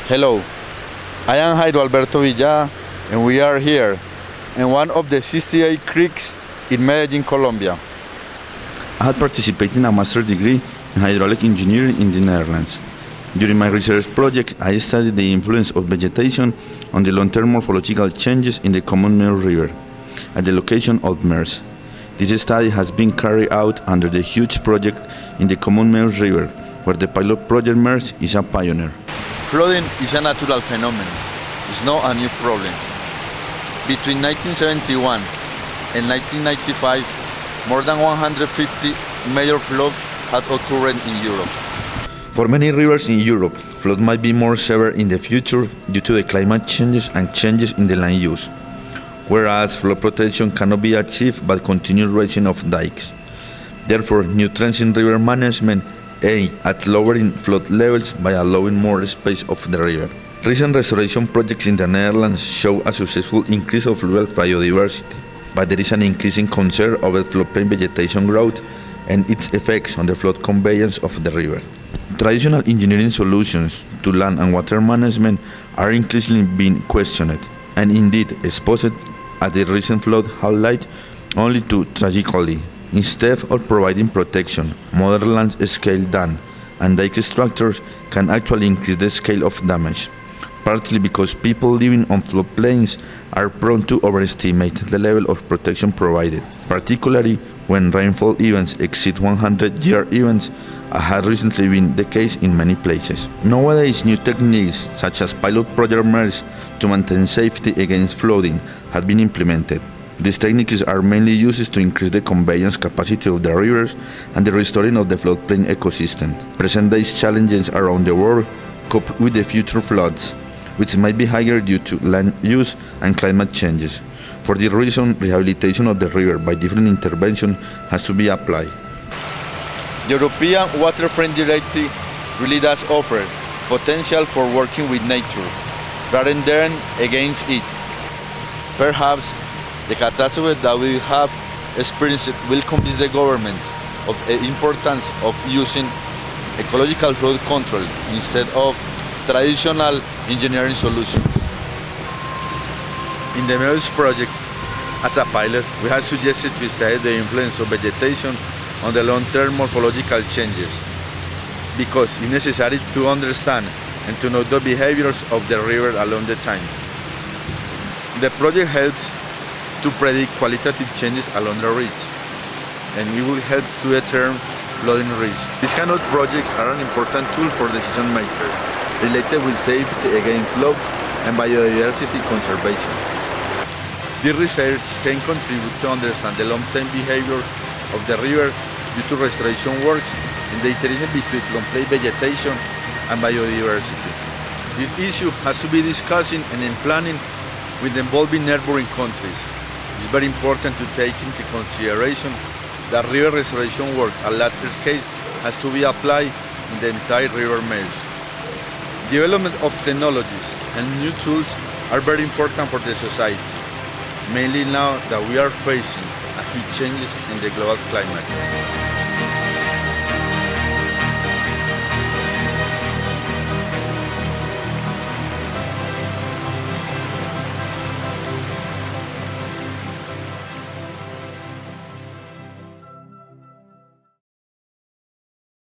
Hello, I am Jairo Villada, and we are here in one of the 68 creeks in Medellin, Colombia. I had participated in a master's degree in hydraulic engineering in the Netherlands. During my research project, I studied the influence of vegetation on the long-term morphological changes in the common Meuse River at the location of Meuse. This study has been carried out under the huge project in the common Meuse River, where the pilot project Meuse is a pioneer. Flooding is a natural phenomenon. It's not a new problem. Between 1971 and 1995, more than 150 major floods had occurred in Europe. For many rivers in Europe, flood might be more severe in the future due to the climate changes and changes in the land use, whereas flood protection cannot be achieved by continued raising of dikes. Therefore, new trends in river management aim at lowering flood levels by allowing more space of the river. Recent restoration projects in the Netherlands show a successful increase of rural biodiversity, but there is an increasing concern over floodplain vegetation growth and its effects on the flood conveyance of the river. Traditional engineering solutions to land and water management are increasingly being questioned, and indeed exposed at the recent flood highlight only too tragically. Instead of providing protection, modern large-scale dam and dike structures can actually increase the scale of damage, partly because people living on floodplains are prone to overestimate the level of protection provided, particularly when rainfall events exceed 100-year events, as has recently been the case in many places. Nowadays, new techniques such as pilot project Meuse to maintain safety against flooding have been implemented. These techniques are mainly used to increase the conveyance capacity of the rivers and the restoring of the floodplain ecosystem. Present-day challenges around the world cope with the future floods, which might be higher due to land use and climate changes. For this reason, rehabilitation of the river by different interventions has to be applied. The European Water Frame Directive really does offer potential for working with nature rather than against it. Perhaps the catastrophe that we have experienced will convince the government of the importance of using ecological flood control instead of traditional engineering solutions. In the Meuse project, as a pilot, we have suggested to study the influence of vegetation on the long-term morphological changes, because it's necessary to understand and to know the behaviors of the river along the time. The project helps to predict qualitative changes along the ridge, and it will help to determine flooding risk. These kind of projects are an important tool for decision makers related with safety against floods and biodiversity conservation. This research can contribute to understand the long-term behavior of the river due to restoration works and the interaction between floodplain vegetation and biodiversity. This issue has to be discussed and in planning with involving neighboring countries. It's very important to take into consideration that river restoration work at larger scale has to be applied in the entire river Meuse. Development of technologies and new tools are very important for the society, mainly now that we are facing huge changes in the global climate.